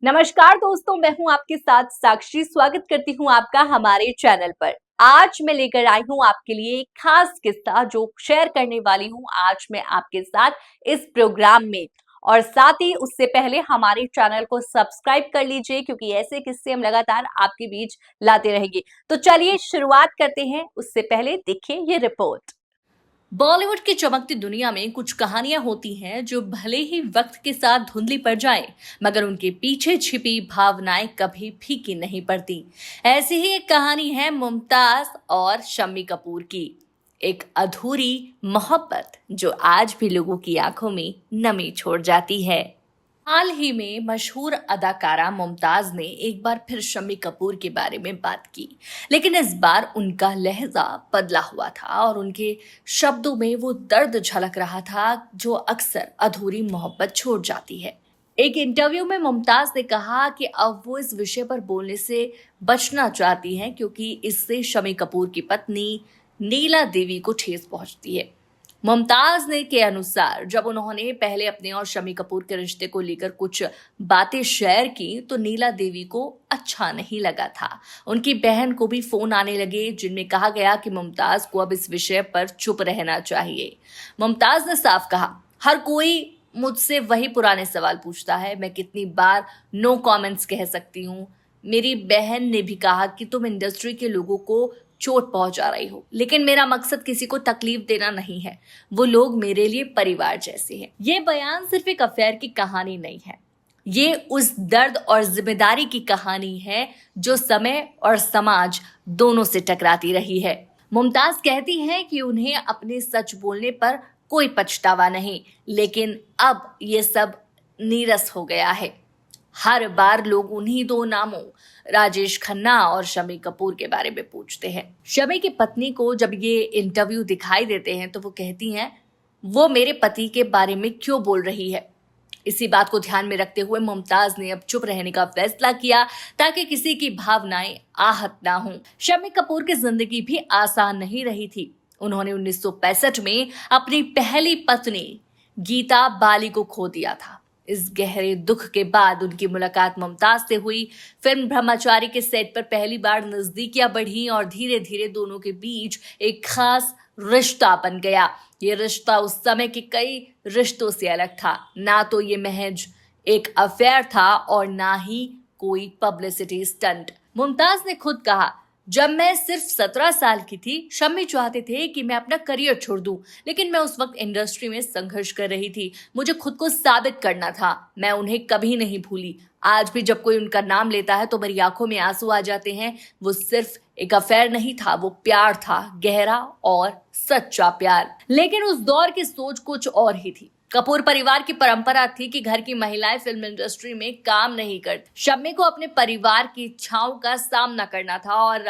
नमस्कार दोस्तों, मैं हूं आपके साथ साक्षी। स्वागत करती हूं आपका हमारे चैनल पर। आज मैं लेकर आई हूं आपके लिए एक खास किस्सा जो शेयर करने वाली हूं आज मैं आपके साथ इस प्रोग्राम में। और साथ ही उससे पहले हमारे चैनल को सब्सक्राइब कर लीजिए क्योंकि ऐसे किस्से हम लगातार आपके बीच लाते रहेंगे। तो चलिए शुरुआत करते हैं। उससे पहले देखिए ये रिपोर्ट। बॉलीवुड की चमकती दुनिया में कुछ कहानियां होती हैं जो भले ही वक्त के साथ धुंधली पड़ जाएं, मगर उनके पीछे छिपी भावनाएं कभी फीकी नहीं पड़ती। ऐसी ही एक कहानी है मुमताज और शम्मी कपूर की। एक अधूरी मोहब्बत जो आज भी लोगों की आंखों में नमी छोड़ जाती है। हाल ही में मशहूर अदाकारा मुमताज ने एक बार फिर शम्मी कपूर के बारे में बात की, लेकिन इस बार उनका लहजा बदला हुआ था और उनके शब्दों में वो दर्द झलक रहा था जो अक्सर अधूरी मोहब्बत छोड़ जाती है। एक इंटरव्यू में मुमताज ने कहा कि अब वो इस विषय पर बोलने से बचना चाहती हैं क्योंकि इससे शम्मी कपूर की पत्नी नीला देवी को ठेस पहुंचती है। मुमताज ने के अनुसार जब उन्होंने पहले अपने और शम्मी कपूर के रिश्ते को लेकर कुछ बातें शेयर की तो नीला देवी को अच्छा नहीं लगा था। उनकी बहन को भी फोन आने लगे जिनमें कहा गया कि मुमताज को अब इस विषय पर चुप रहना चाहिए। मुमताज ने साफ कहा, हर कोई मुझसे वही पुराने सवाल पूछता है, मैं कितनी बार नो कमेंट्स कह सकती हूँ। मेरी बहन ने भी कहा कि तुम इंडस्ट्री के लोगों को चोट पहुंचा रही हो, लेकिन मेरा मकसद किसी को तकलीफ देना नहीं है। वो लोग मेरे लिए परिवार जैसे हैं। ये बयान सिर्फ एक अफेयर की कहानी नहीं है, ये उस दर्द और जिम्मेदारी की कहानी है जो समय और समाज दोनों से टकराती रही है। मुमताज कहती हैं कि उन्हें अपने सच बोलने पर कोई पछतावा नहीं, लेकिन अब ये सब नीरस हो गया है। हर बार लोग उन्हीं दो नामों राजेश खन्ना और शम्मी कपूर के बारे में पूछते हैं। शम्मी की पत्नी को जब ये इंटरव्यू दिखाई देते हैं तो वो कहती हैं, वो मेरे पति के बारे में क्यों बोल रही है। इसी बात को ध्यान में रखते हुए मुमताज ने अब चुप रहने का फैसला किया ताकि किसी की भावनाएं आहत ना हों। शम्मी कपूर की जिंदगी भी आसान नहीं रही थी। उन्होंने 1965 में अपनी पहली पत्नी गीता बाली को खो दिया था। इस गहरे दुख के बाद उनकी मुलाकात मुमताज से हुई। फिल्म ब्रह्मचारी के सेट पर पहली बार नजदीकियां बढ़ी और धीरे धीरे दोनों के बीच एक खास रिश्ता बन गया। ये रिश्ता उस समय के कई रिश्तों से अलग था। ना तो ये महज एक अफेयर था और ना ही कोई पब्लिसिटी स्टंट। मुमताज ने खुद कहा, जब मैं सिर्फ 17 साल की थी, शम्मी चाहते थे कि मैं अपना करियर छोड़ दूं, लेकिन मैं उस वक्त इंडस्ट्री में संघर्ष कर रही थी। मुझे खुद को साबित करना था। मैं उन्हें कभी नहीं भूली। आज भी जब कोई उनका नाम लेता है तो मेरी आंखों में आंसू आ जाते हैं। वो सिर्फ एक अफेयर नहीं था, वो प्यार था, गहरा और सच्चा प्यार। लेकिन उस दौर की सोच कुछ और ही थी। कपूर परिवार की परंपरा थी कि घर की महिलाएं फिल्म इंडस्ट्री में काम नहीं करती। शम्मी को अपने परिवार की इच्छाओं का सामना करना था और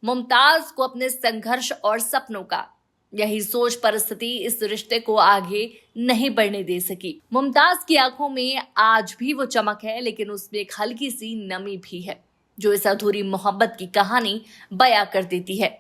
मुमताज को अपने संघर्ष और सपनों का। यही सोच परिस्थिति इस रिश्ते को आगे नहीं बढ़ने दे सकी। मुमताज की आंखों में आज भी वो चमक है, लेकिन उसमें एक हल्की सी नमी भी है जो इस अधूरी मोहब्बत की कहानी बयां कर देती है।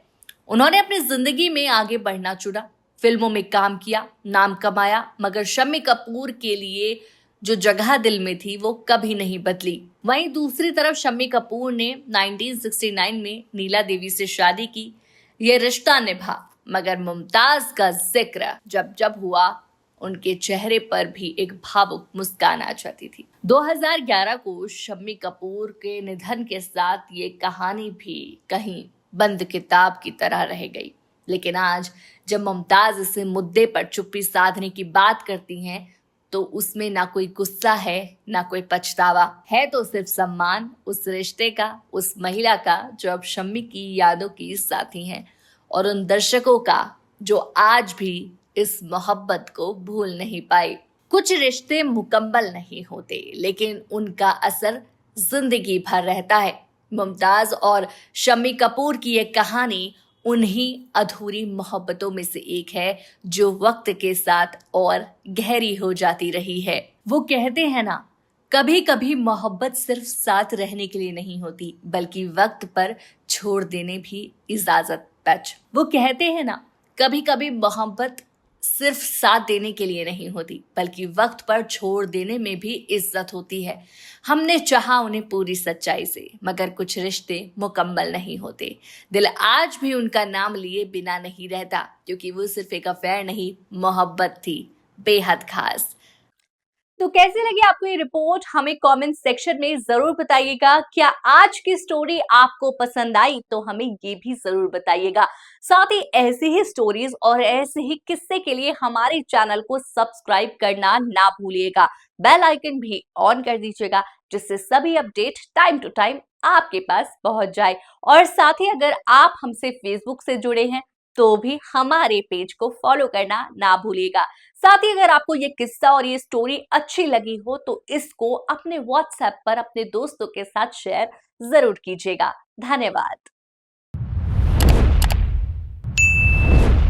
उन्होंने अपनी जिंदगी में आगे बढ़ना चुना, फिल्मों में काम किया, नाम कमाया, मगर शम्मी कपूर के लिए जो जगह दिल में थी वो कभी नहीं बदली। वहीं दूसरी तरफ शम्मी कपूर ने 1969 में नीला देवी से शादी की। ये रिश्ता निभा, मगर मुमताज का जिक्र जब जब हुआ उनके चेहरे पर भी एक भावुक मुस्कान आ जाती थी। 2011 को शम्मी कपूर के निधन के साथ ये कहानी भी कहीं बंद किताब की तरह रह गई। लेकिन आज जब मुमताज इस मुद्दे पर चुप्पी साधने की बात करती हैं तो उसमें ना कोई गुस्सा है ना कोई पछतावा है, तो सिर्फ सम्मान उस रिश्ते का, उस महिला का जो अब शम्मी की यादों की साथी हैं, और उन दर्शकों का जो आज भी इस मोहब्बत को भूल नहीं पाए। कुछ रिश्ते मुकम्मल नहीं होते, लेकिन उनका असर जिंदगी भर रहता है। मुमताज और शम्मी कपूर की ये कहानी उन्हीं अधूरी मोहब्बतों में से एक है जो वक्त के साथ और गहरी हो जाती रही है। वो कहते हैं ना, कभी कभी मोहब्बत सिर्फ साथ रहने के लिए नहीं होती, बल्कि वक्त पर छोड़ देने भी इजाजत। वो कहते हैं ना, कभी कभी मोहब्बत सिर्फ साथ देने के लिए नहीं होती, बल्कि वक्त पर छोड़ देने में भी इज्जत होती है। हमने चाहा उन्हें पूरी सच्चाई से, मगर कुछ रिश्ते मुकम्मल नहीं होते। दिल आज भी उनका नाम लिए बिना नहीं रहता, क्योंकि वो सिर्फ एक अफेयर नहीं, मोहब्बत थी, बेहद खास। तो कैसी लगी आपको ये रिपोर्ट? हमें कमेंट सेक्शन में जरूर बताइएगा। क्या आज की स्टोरी आपको पसंद आई? तो हमें ये भी जरूर बताइएगा। साथ ही ऐसी ही स्टोरीज और ऐसे ही किस्से के लिए हमारे चैनल को सब्सक्राइब करना ना भूलिएगा। बेल आइकन भी ऑन कर दीजिएगा, जिससे सभी अपडेट टाइम टू टाइम आपके पास पहुंच जाए। और साथ ही अगर आप हमसे फेसबुक से जुड़े हैं तो भी हमारे पेज को फॉलो करना ना भूलिएगा। साथ ही अगर आपको ये किस्सा और ये स्टोरी अच्छी लगी हो तो इसको अपने व्हाट्सएप पर अपने दोस्तों के साथ शेयर जरूर कीजिएगा। धन्यवाद।